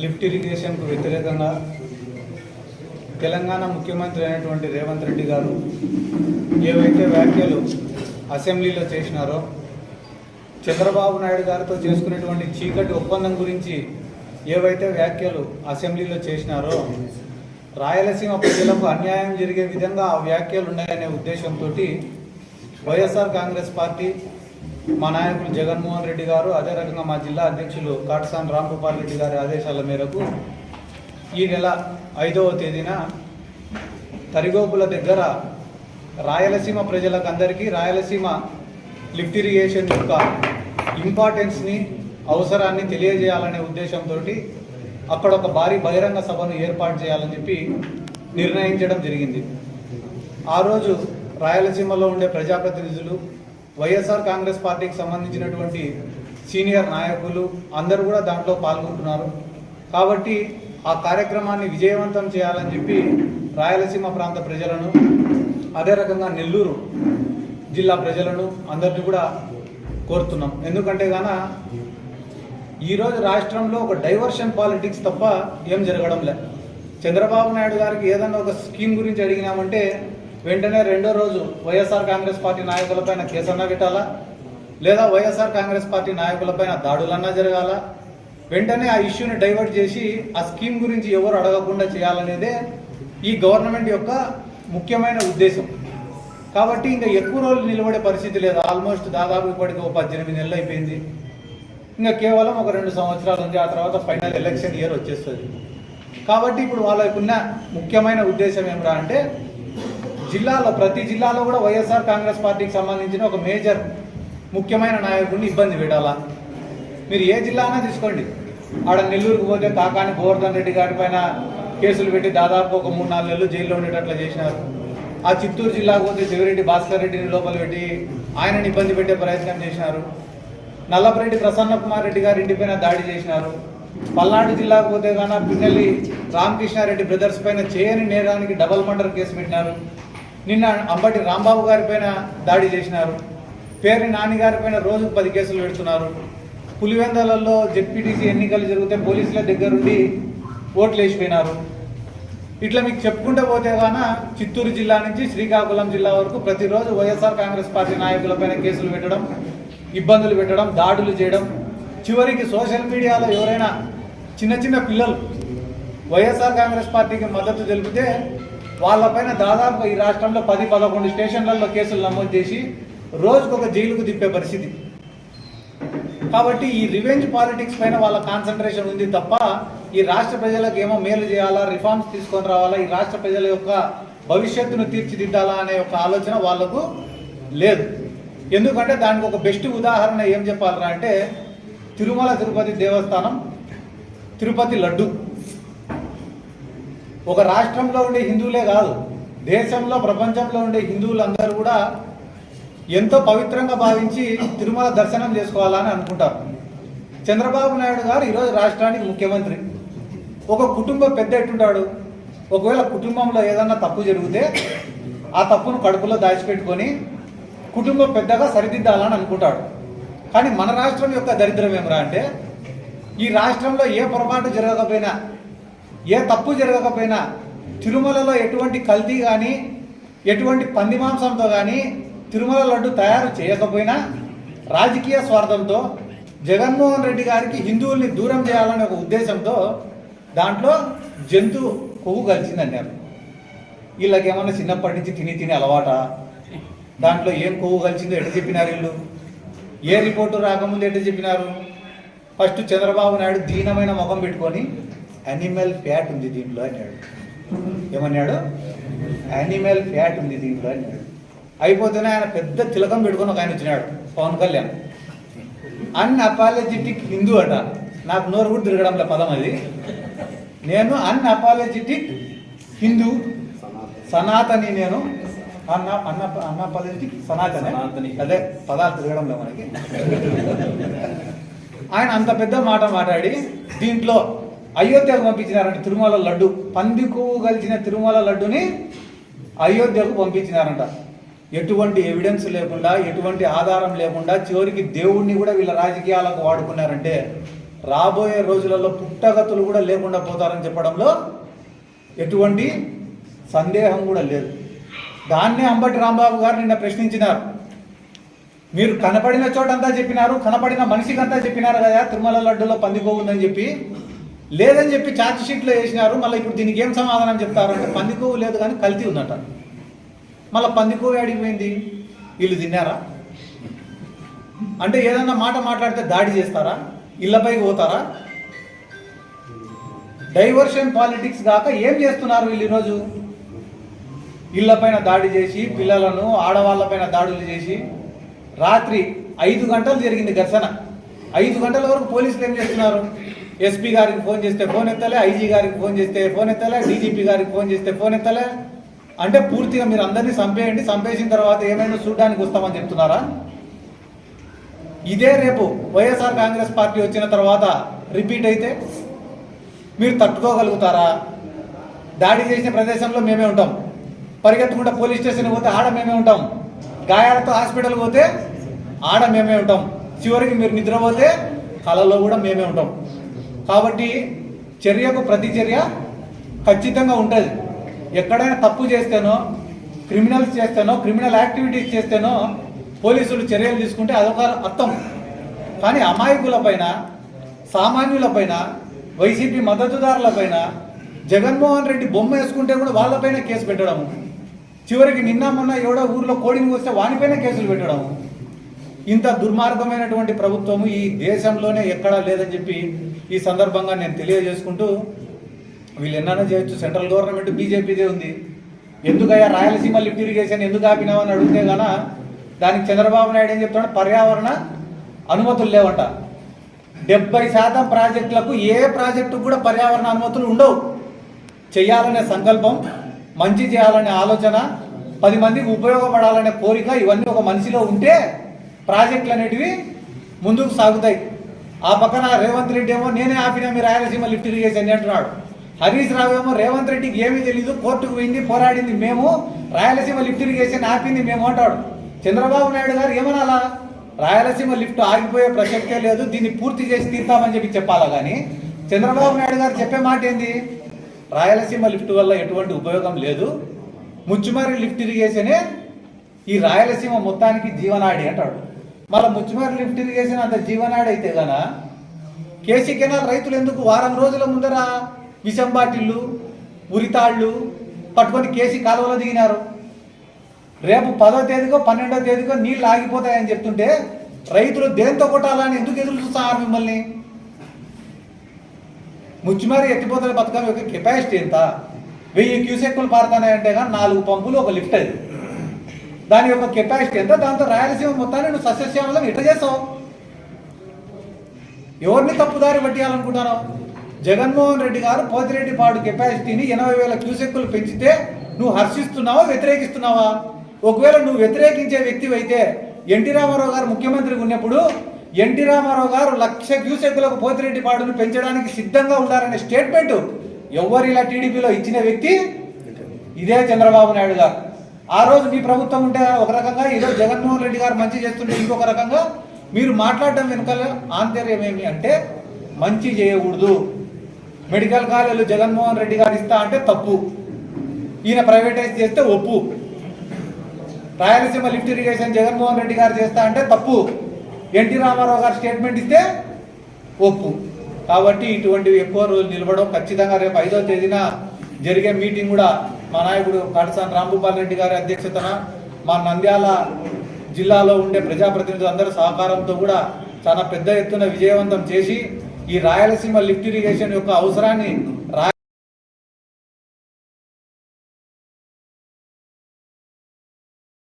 Lift ఇరిగేషన్కు వ్యతిరేకంగా తెలంగాణ ముఖ్యమంత్రి అయినటువంటి రేవంత్ రెడ్డి గారు ఏవైతే వ్యాఖ్యలు అసెంబ్లీలో చేసినారో, చంద్రబాబు నాయుడు గారితో చేసుకునేటువంటి చీకటి ఒప్పందం గురించి ఏవైతే వ్యాఖ్యలు అసెంబ్లీలో చేసినారో, రాయలసీమ ప్రజలకు అన్యాయం జరిగే విధంగా ఆ వ్యాఖ్యలు ఉన్నాయనే ఉద్దేశంతో వైఎస్ఆర్ కాంగ్రెస్ పార్టీ, మా నాయకులు జగన్మోహన్ రెడ్డి గారు, అదే రకంగా మా జిల్లా అధ్యక్షులు కాటసాని రాంగోపాల్ రెడ్డి గారి ఆదేశాల మేరకు ఈ నెల 5వ తేదీన తరిగోపుల దగ్గర రాయలసీమ ప్రజలకు అందరికీ రాయలసీమ లిఫ్ట్ ఇరిగేషన్ యొక్క ఇంపార్టెన్స్ని, అవసరాన్ని తెలియజేయాలనే ఉద్దేశంతో అక్కడ ఒక భారీ బహిరంగ సభను ఏర్పాటు చేయాలని చెప్పి నిర్ణయించడం జరిగింది. ఆ రోజు రాయలసీమలో ఉండే ప్రజాప్రతినిధులు, వైఎస్ఆర్ కాంగ్రెస్ పార్టీకి సంబంధించినటువంటి సీనియర్ నాయకులు అందరూ కూడా దాంట్లో పాల్గొంటున్నారు. కాబట్టి ఆ కార్యక్రమాన్ని విజయవంతం చేయాలని చెప్పి రాయలసీమ ప్రాంత ప్రజలను, అదే రకంగా నెల్లూరు జిల్లా ప్రజలను అందరినీ కూడా కోరుతున్నాం. ఎందుకంటే ఈరోజు రాష్ట్రంలో ఒక డైవర్షన్ పాలిటిక్స్ తప్ప ఏం జరగడం లే. చంద్రబాబు నాయుడు గారికి ఏదన్నా ఒక స్కీమ్ గురించి అడిగినామంటే వెంటనే రెండో రోజు వైఎస్ఆర్ కాంగ్రెస్ పార్టీ నాయకులపైన కేసన్నా పెట్టాలా, లేదా వైఎస్ఆర్ కాంగ్రెస్ పార్టీ నాయకులపైన దాడులన్నా జరగాల. వెంటనే ఆ ఇష్యూని డైవర్ట్ చేసి ఆ స్కీమ్ గురించి ఎవరు అడగకుండా చేయాలనేదే ఈ గవర్నమెంట్ యొక్క ముఖ్యమైన ఉద్దేశం. కాబట్టి ఇంకా ఎక్కువ రోజులు నిలబడే పరిస్థితి లేదు. ఆల్మోస్ట్ దాదాపు ఇప్పటికి 18 నెలలు అయిపోయింది. ఇంకా కేవలం ఒక 2 సంవత్సరాలు ఉంది. ఆ తర్వాత ఫైనల్ ఎలక్షన్ ఇయర్ వచ్చేస్తుంది. కాబట్టి ఇప్పుడు వాళ్ళకున్న ముఖ్యమైన ఉద్దేశం ఏమిరా అంటే, ప్రతి జిల్లాలో కూడా వైఎస్ఆర్ కాంగ్రెస్ పార్టీకి సంబంధించిన ఒక మేజర్ ముఖ్యమైన నాయకుడిని ఇబ్బంది పెట్టాలా. మీరు ఏ జిల్లా అయినా తీసుకోండి. ఆడ నెల్లూరుకు పోతే కాకాని గోవర్ధన్ రెడ్డి గారి పైన కేసులు పెట్టి దాదాపు ఒక 3-4 నెలలు జైల్లో ఉండేటట్లు చేసినారు. ఆ చిత్తూరు జిల్లాకు పోతే దేవిరెడ్డి భాస్కర్ రెడ్డిని లోపల పెట్టి ఆయనని ఇబ్బంది పెట్టే ప్రయత్నం చేసినారు. నల్లపరెడ్డి ప్రసన్న కుమార్ రెడ్డి గారి ఇంటిపైన దాడి చేసినారు. పల్నాడు జిల్లాకు పోతే పిన్నెల్లి రామకృష్ణారెడ్డి బ్రదర్స్ పైన చేయని నేరానికి డబల్ మర్డర్ కేసు పెట్టినారు. నిన్న అంబటి రాంబాబు గారి పైన దాడి చేసినారు. పేర్ని నాని గారి పైన రోజుకు 10 కేసులు పెడుతున్నారు. పులివెందలలో జెడ్పీటీసీ ఎన్నికలు జరిగితే పోలీసుల దగ్గరుండి ఓట్లు వేసిపోయినారు. ఇట్లా మీకు చెప్పుకుంటూ పోతే చిత్తూరు జిల్లా నుంచి శ్రీకాకుళం జిల్లా వరకు ప్రతిరోజు వైఎస్ఆర్ కాంగ్రెస్ పార్టీ నాయకులపైన కేసులు పెట్టడం, ఇబ్బందులు పెట్టడం, దాడులు చేయడం. చివరికి సోషల్ మీడియాలో ఎవరైనా చిన్న పిల్లలు వైఎస్ఆర్ కాంగ్రెస్ పార్టీకి మద్దతు తెలిపితే వాళ్ళపైన దాదాపు ఈ రాష్ట్రంలో 10-11 స్టేషన్లలో కేసులు నమోదు చేసి రోజుకొక జైలుకు తిప్పే పరిస్థితి. కాబట్టి ఈ రివెంజ్ పాలిటిక్స్ పైన వాళ్ళ కాన్సన్ట్రేషన్ ఉంది తప్ప ఈ రాష్ట్ర ప్రజలకు ఏమో మేలు చేయాలా, రిఫార్మ్స్ తీసుకొని రావాలా, ఈ రాష్ట్ర ప్రజల యొక్క భవిష్యత్తును తీర్చిదిద్దాలా అనే ఒక ఆలోచన వాళ్లకు లేదు. ఎందుకంటే దానికి ఒక బెస్ట్ ఉదాహరణ ఏం చెప్పాలరా అంటే, తిరుమల తిరుపతి దేవస్థానం, తిరుపతి లడ్డు. ఒక రాష్ట్రంలో ఉండే హిందువులే కాదు, దేశంలో ప్రపంచంలో ఉండే హిందువులందరూ కూడా ఎంతో పవిత్రంగా భావించి తిరుమల దర్శనం చేసుకోవాలని అనుకుంటారు. చంద్రబాబు నాయుడు గారు ఈరోజు రాష్ట్రానికి ముఖ్యమంత్రి. ఒక కుటుంబ పెద్ద ఎట్టుంటాడు, ఒకవేళ కుటుంబంలో ఏదన్నా తప్పు జరిగితే ఆ తప్పును కడుపులో దాచిపెట్టుకొని కుటుంబం పెద్దగా సరిదిద్దాలని అనుకుంటాడు. కానీ మన రాష్ట్రం యొక్క దరిద్రం ఏమరా అంటే, ఈ రాష్ట్రంలో ఏ పొరపాటు జరగకపోయినా, ఏ తప్పు జరగకపోయినా, తిరుమలలో ఎటువంటి కల్తీ కానీ, ఎటువంటి పంది మాంసంతో కానీ తిరుమల లడ్డు తయారు చేయకపోయినా రాజకీయ స్వార్థంతో జగన్మోహన్ రెడ్డి గారికి హిందువుల్ని దూరం చేయాలనే ఒక ఉద్దేశంతో దాంట్లో జంతు కొవ్వు కలిసిందన్నారు. వీళ్ళకి ఏమన్నా చిన్నప్పటి నుంచి తిని అలవాట? దాంట్లో ఏం కొవ్వు కలిసిందో ఎట్లా చెప్పినారు వీళ్ళు? ఏ రిపోర్టు రాకముందు ఎట్లా చెప్పినారు? ఫస్ట్ చంద్రబాబు నాయుడు దీనమైన ముఖం పెట్టుకొని యానిమల్ ఫ్యాట్ ఉంది దీంట్లో అన్నాడు. ఏమన్నాడు? యానిమల్ ఫ్యాట్ ఉంది దీంట్లో అన్నాడు. అయిపోతేనే ఆయన పెద్ద తిలకం పెట్టుకొని ఒక ఆయన వచ్చినాడు, పవన్ కళ్యాణ్. అన్అపాలజెటిక్ హిందూ అట. నాకు నోరు కూడా తిరగడంలో పదం అది. నేను అన్అపాలజెటిక్ హిందూ, సనాతని. నేను అన్అపాలజెటిక్ సనాతని. అదే పదాలు తిరగడంలో మనకి. ఆయన అంత పెద్ద మాట మాట్లాడి దీంట్లో అయోధ్యకు పంపించినారంట. తిరుమల లడ్డు, పంది కొవ్వు కలిసిన తిరుమల లడ్డుని అయోధ్యకు పంపించినారంట. ఎటువంటి ఎవిడెన్స్ లేకుండా, ఎటువంటి ఆధారం లేకుండా, చివరికి దేవుణ్ణి కూడా వీళ్ళ రాజకీయాలకు వాడుకున్నారంటే రాబోయే రోజులలో పుట్టగతులు కూడా లేకుండా పోతారని చెప్పడంలో ఎటువంటి సందేహం కూడా లేదు. దాన్నే అంబటి రాంబాబు గారు నిన్న ప్రశ్నించినారు. మీరు కనపడిన చోటంతా చెప్పినారు, కనపడిన మనిషికంతా చెప్పినారు కదా తిరుమల లడ్డులో పందికొవ్వు ఉందని చెప్పి, లేదని చెప్పి ఛార్జ్ షీట్లో వేసినారు. మళ్ళీ ఇప్పుడు దీనికి ఏం సమాధానం చెప్తారు అంటే పందికొవ్వు లేదు కానీ కల్తీ ఉందట. మళ్ళీ పందికొవ్వు అడిగిపోయింది, వీళ్ళు తిన్నారా అంటే ఏదన్నా మాట మాట్లాడితే దాడి చేస్తారా, ఇళ్లపైకి పోతారా? డైవర్షన్ పాలిటిక్స్ కాక ఏం చేస్తున్నారు వీళ్ళు ఈరోజు? ఇళ్లపైన దాడి చేసి, పిల్లలను ఆడవాళ్ళపైన దాడులు చేసి, రాత్రి 5 గంటలు జరిగింది ఘర్షణ. 5 గంటల వరకు పోలీసులు ఏం చేస్తున్నారు? ఎస్పీ గారికి ఫోన్ చేస్తే ఫోన్ ఎత్తలే, ఐజీ గారికి ఫోన్ చేస్తే ఫోన్ ఎత్తలే, డీజీపీ గారికి ఫోన్ చేస్తే ఫోన్ ఎత్తలే. అంటే పూర్తిగా మీరు అందరినీ చంపేయండి, చంపేసిన తర్వాత ఏమైనా చూడడానికి వస్తామని చెప్తున్నారా? ఇదే రేపు వైఎస్ఆర్ కాంగ్రెస్ పార్టీ వచ్చిన తర్వాత రిపీట్ అయితే మీరు తట్టుకోగలుగుతారా? దాడి చేసిన ప్రదేశంలో మేమే ఉంటాం, పరిగెత్తుకుంటే పోలీస్ స్టేషన్ పోతే ఆడ మేమే ఉంటాం, గాయాలతో హాస్పిటల్ పోతే ఆడ మేమే ఉంటాం, చివరికి మీరు నిద్రపోతే కళలో కూడా మేమే ఉంటాం. కాబట్టి చర్యకు ప్రతి చర్య ఖచ్చితంగా ఉంటుంది. ఎక్కడైనా తప్పు చేస్తేనో, క్రిమినల్స్ చేస్తేనో, క్రిమినల్ యాక్టివిటీస్ చేస్తేనో పోలీసులు చర్యలు తీసుకుంటే అదొక అర్థం. కానీ అమాయకులపైన, సామాన్యులపైన, వైసీపీ మద్దతుదారులపైన జగన్మోహన్ రెడ్డి బొమ్మ వేసుకుంటే కూడా వాళ్ళపైన కేసు పెట్టడము, చివరికి నిన్న మొన్న ఎవడో ఊర్లో కోడింగ్ వస్తే వానిపైన కేసులు పెట్టడము, ఇంత దుర్మార్గమైనటువంటి ప్రభుత్వము ఈ దేశంలోనే ఎక్కడా లేదని చెప్పి ఈ సందర్భంగా నేను తెలియజేసుకుంటూ, వీళ్ళు ఎన్నైనా చేయొచ్చు, సెంట్రల్ గవర్నమెంట్ బీజేపీదే ఉంది, ఎందుకయ్యా రాయలసీమ లిఫ్ట్ ఇరిగేషన్ ఎందుకు ఆపినామని అడిగితే గాన దానికి చంద్రబాబు నాయుడు ఏం చెప్తాడు? పర్యావరణ అనుమతులు లేవంట. 70% ప్రాజెక్టులకు ఏ ప్రాజెక్టుకు కూడా పర్యావరణ అనుమతులు ఉండవు. చేయాలనే సంకల్పం, మంచి చేయాలనే ఆలోచన, 10 మందికి ఉపయోగపడాలనే కోరిక, ఇవన్నీ ఒక మనిషిలో ఉంటే ప్రాజెక్టులు అనేటివి ముందుకు సాగుతాయి. ఆ పక్కన రేవంత్ రెడ్డి ఏమో నేనే ఆపినా మీ రాయలసీమ లిఫ్ట్ ఇరిగేషన్ అంటున్నాడు. హరీష్ రావు ఏమో రేవంత్ రెడ్డికి ఏమీ తెలీదు, కోర్టుకు పోయింది, పోరాడింది మేము, రాయలసీమ లిఫ్ట్ ఇరిగేషన్ ఆపింది మేము అంటాడు. చంద్రబాబు నాయుడు గారు ఏమనాలా? రాయలసీమ లిఫ్ట్ ఆగిపోయే ప్రసక్తే లేదు, దీన్ని పూర్తి చేసి తీర్తామని చెప్పి చెప్పాలా. కానీ చంద్రబాబు నాయుడు గారు చెప్పే మాట ఏంది? రాయలసీమ లిఫ్ట్ వల్ల ఎటువంటి ఉపయోగం లేదు, ముచ్చుమర్రి లిఫ్ట్ ఇరిగేషనే ఈ రాయలసీమ మొత్తానికి జీవనాడి అంటాడు. మళ్ళీ ముచ్చుమర్రి లిఫ్ట్ ఇరిగేషన్ అంత జీవనాడి అయితే గన కేసీ కెనాల్ రైతులు ఎందుకు వారం రోజుల ముందర విషం బాటిళ్ళు, ఉరితాళ్ళు పట్టుకొని కేసీ కాలువలో దిగినారు? రేపు 10వ తేదీకో 12వ తేదీకో నీళ్ళు ఆగిపోతాయని చెప్తుంటే రైతులు దేంతో కొట్టాలని ఎందుకు ఎదురు చూస్తున్నారు మిమ్మల్ని? ముచ్చుమర్రి ఎత్తిపోతల పథకం యొక్క కెపాసిటీ ఎంత? 1000 క్యూసెక్కులు పారుతాయంటే కానీ 4 పంపులు, ఒక లిఫ్ట్. అది దాని యొక్క కెపాసిటీ ఎంత? దాంతో రాయలసీమ మొత్తాన్ని నువ్వు సస్యశ్యామలం ఎట్లా చేస్తావు? ఎవరిని తప్పుదారి పట్టియాలనుకుంటున్నావు? జగన్మోహన్ రెడ్డి గారు పోతిరెడ్డిపాడు కెపాసిటీని 80,000 క్యూసెక్కులు పెంచితే నువ్వు హర్షిస్తున్నావా, వ్యతిరేకిస్తున్నావా? ఒకవేళ నువ్వు వ్యతిరేకించే వ్యక్తి అయితే ఎన్టీ రామారావు గారు ముఖ్యమంత్రిగా ఉన్నప్పుడు ఎన్టీ రామారావు గారు 1,00,000 క్యూసెక్కులకు పోతిరెడ్డిపాడును పెంచడానికి సిద్ధంగా ఉండాలనే స్టేట్మెంట్ ఎవరు ఇలా టీడీపీలో ఇచ్చిన వ్యక్తి ఇదే చంద్రబాబు నాయుడు గారు. ఆ రోజు మీ ప్రభుత్వం ఉంటే ఒక రకంగా, ఈరోజు జగన్మోహన్ రెడ్డి గారు మంచి చేస్తుంటే ఇంకొక రకంగా. మీరు మాట్లాడటం వెనుకల ఆంతర్యం ఏమి అంటే మంచి చేయకూడదు. మెడికల్ కాలేజీలు జగన్మోహన్ రెడ్డి గారు ఇస్తా అంటే తప్పు, ఈయన ప్రైవేటైజ్ చేస్తే ఒప్పు. రాయలసీమ లిఫ్ట్ ఇరిగేషన్ జగన్మోహన్ రెడ్డి గారు చేస్తా అంటే తప్పు, ఎన్టీ రామారావు గారు స్టేట్మెంట్ ఇస్తే ఒప్పు. కాబట్టి ఇటువంటివి ఎక్కువ రోజులు నిలబడవు. ఖచ్చితంగా రేపు 5వ తేదీన జరిగే మీటింగ్ కూడా మా నాయకుడు కాటసాని రాంభూపాల్ రెడ్డి గారి అధ్యక్షతన, మా నంద్యాల జిల్లాలో ఉండే ప్రజాప్రతినిధులు అందరి సహకారంతో కూడా చాలా పెద్ద ఎత్తున విజయవంతం చేసి ఈ రాయలసీమ లిఫ్ట్ ఇరిగేషన్ యొక్క అవసరాన్ని